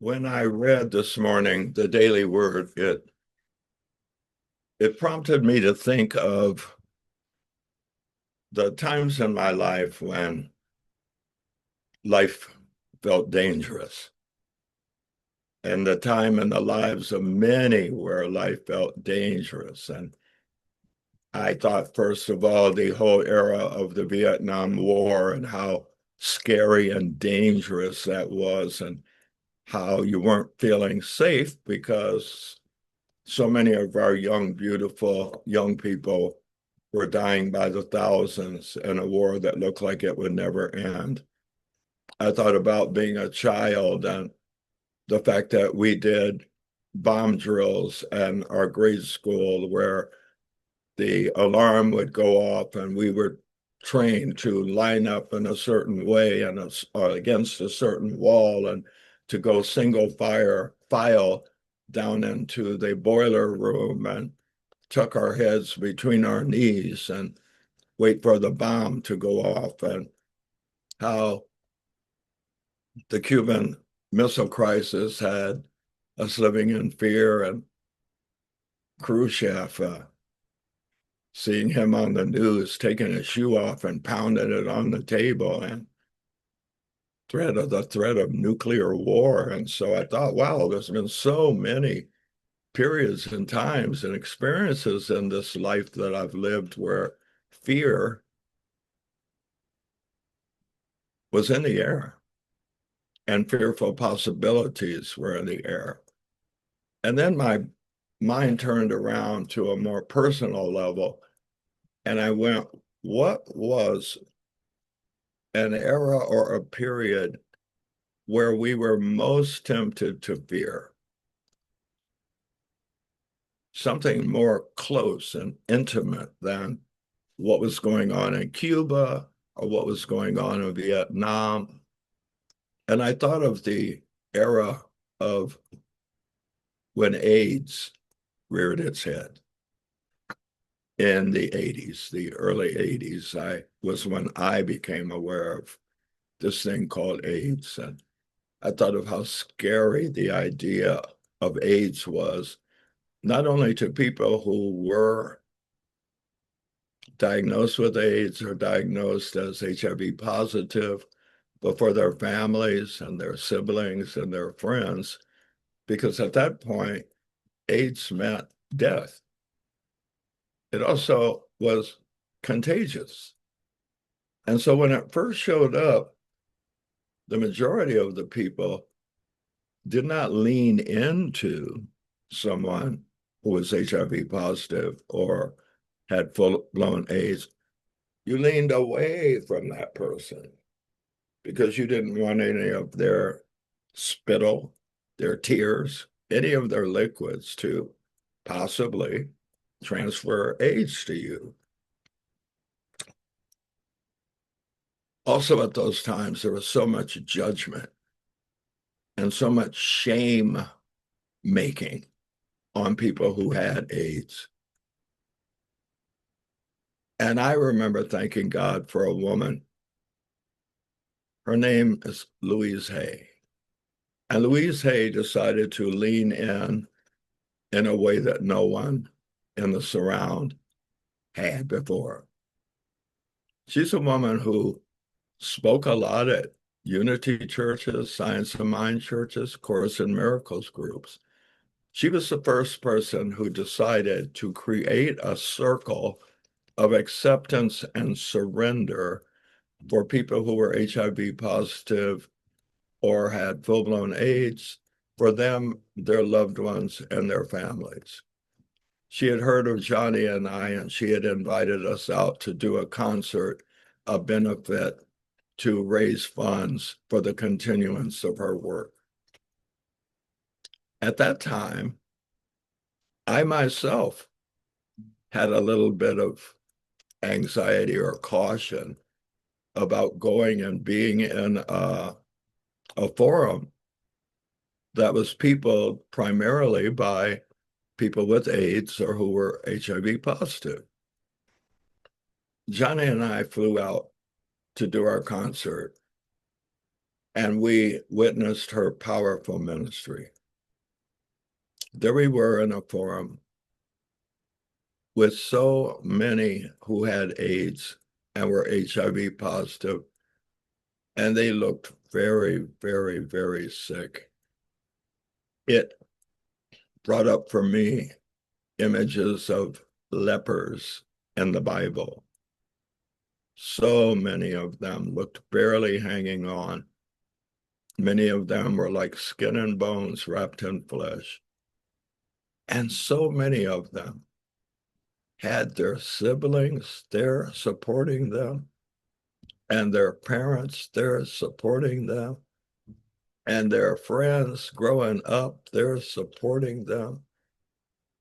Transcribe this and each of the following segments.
When I read this morning the Daily Word, it prompted me to think of the times in my life when life felt dangerous, and the time in the lives of many where life felt dangerous. And I thought, first of all, the whole era of the Vietnam War and how scary and dangerous that was, and how you weren't feeling safe because so many of our young, beautiful young people were dying by the thousands in a war that looked like it would never end. I thought about being a child and the fact that we did bomb drills in our grade school where the alarm would go off and we were trained to line up in a certain way and against a certain wall and to go single file down into the boiler room and tuck our heads between our knees and wait for the bomb to go off, and how the Cuban Missile Crisis had us living in fear, and Khrushchev, seeing him on the news taking his shoe off and pounding it on the table, and the threat of nuclear war. And so I thought, wow, there's been so many periods and times and experiences in this life that I've lived where fear was in the air and fearful possibilities were in the air. And then my mind turned around to a more personal level, and I went, what was an era or a period where we were most tempted to fear? Something more close and intimate than what was going on in Cuba or what was going on in Vietnam. And I thought of the era of when AIDS reared its head in the 80s, the early 80s. I was when I became aware of this thing called AIDS. And I thought of how scary the idea of AIDS was, not only to people who were diagnosed with AIDS or diagnosed as HIV positive, but for their families and their siblings and their friends, because at that point, AIDS meant death. It also was contagious. And so when it first showed up, the majority of the people did not lean into someone who was HIV positive or had full blown AIDS. You leaned away from that person because you didn't want any of their spittle, their tears, any of their liquids to possibly transfer AIDS to you. Also, at those times, there was so much judgment and so much shame making on people who had AIDS. And I remember thanking God for a woman. Her name is Louise Hay. And Louise Hay decided to lean in a way that no one in the surround had before. She's a woman who spoke a lot at Unity churches, Science of Mind churches, Course in Miracles groups. She was the first person who decided to create a circle of acceptance and surrender for people who were HIV positive or had full-blown AIDS, for them, their loved ones, and their families. She had heard of Johnny and I, and she had invited us out to do a concert, a benefit to raise funds for the continuance of her work. At that time, I myself had a little bit of anxiety or caution about going and being in a forum that was peopled primarily by people with AIDS or who were HIV positive. Johnny and I flew out to do our concert, and we witnessed her powerful ministry. There we were in a forum with so many who had AIDS and were HIV positive, and they looked very, very, very sick. It brought up for me images of lepers in the Bible. So many of them looked barely hanging on. Many of them were like skin and bones wrapped in flesh. And so many of them had their siblings there supporting them, and their parents there supporting them, and their friends growing up there supporting them.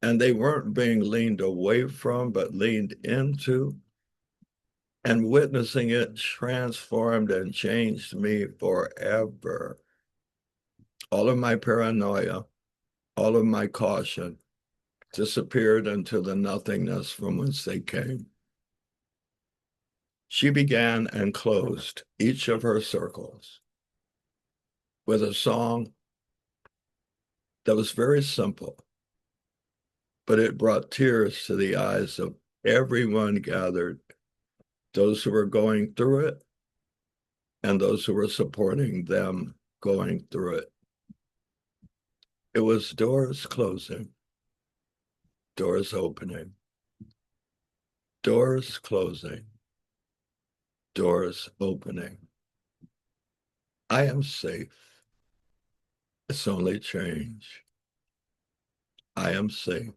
And they weren't being leaned away from, but leaned into. And witnessing it transformed and changed me forever. All of my paranoia, all of my caution disappeared into the nothingness from whence they came. She began and closed each of her circles with a song that was very simple, but it brought tears to the eyes of everyone gathered, those who were going through it and those who were supporting them going through it. It was doors closing, doors opening, doors closing, doors opening. I am safe. It's only change. I am safe.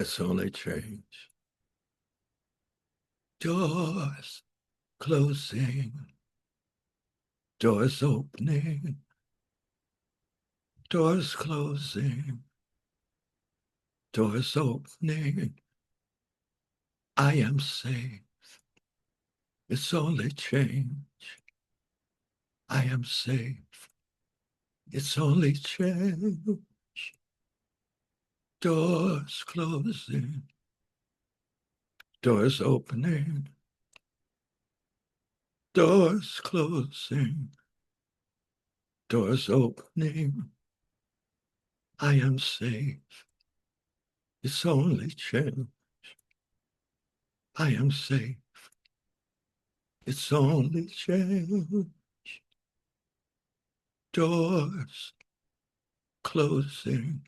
It's only change. Doors closing, doors opening, doors closing, doors opening. I am safe. It's only change. I am safe. It's only change. Doors closing, doors opening, doors closing, doors opening. I am safe. It's only change. I am safe. It's only change. Doors closing,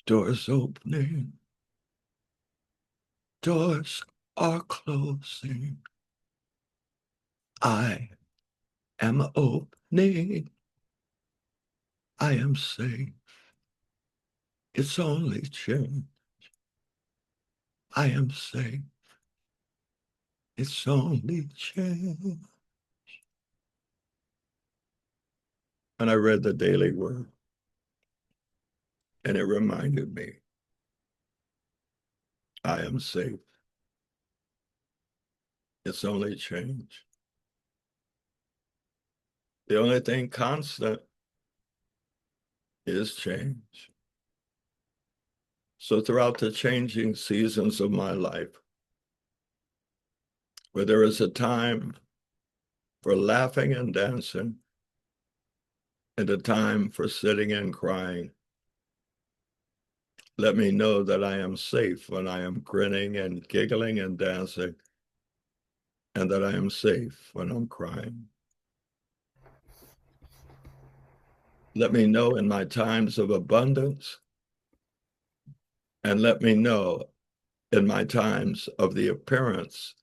doors opening, doors are closing. I am opening. I am safe. It's only change. I am safe. It's only change. And I read the Daily Word, and it reminded me, I am safe. It's only change. The only thing constant is change. So throughout the changing seasons of my life, where there is a time for laughing and dancing, and a time for sitting and crying, let me know that I am safe when I am grinning and giggling and dancing, and that I am safe when I'm crying. Let me know in my times of abundance, and let me know in my times of the appearance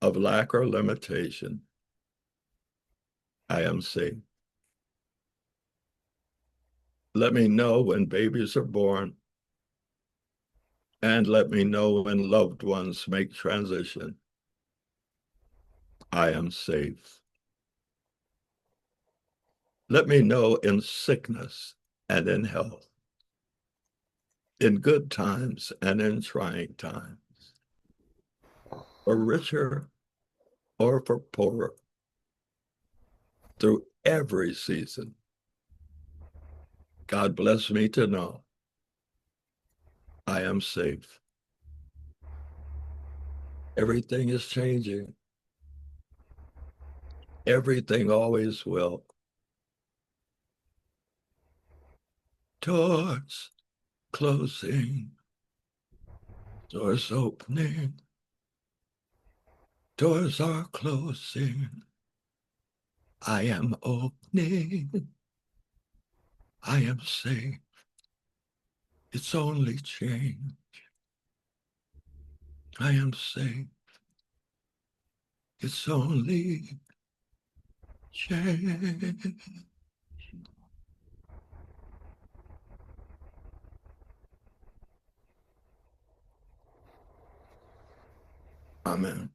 of lack or limitation, I am safe. Let me know when babies are born, and let me know when loved ones make transition. I am safe. Let me know in sickness and in health, in good times and in trying times, for richer or for poorer, through every season. God bless me to know I am safe. Everything is changing. Everything always will. Doors closing, doors opening, doors are closing. I am opening. I am safe. It's only change. I am safe. It's only change. Amen.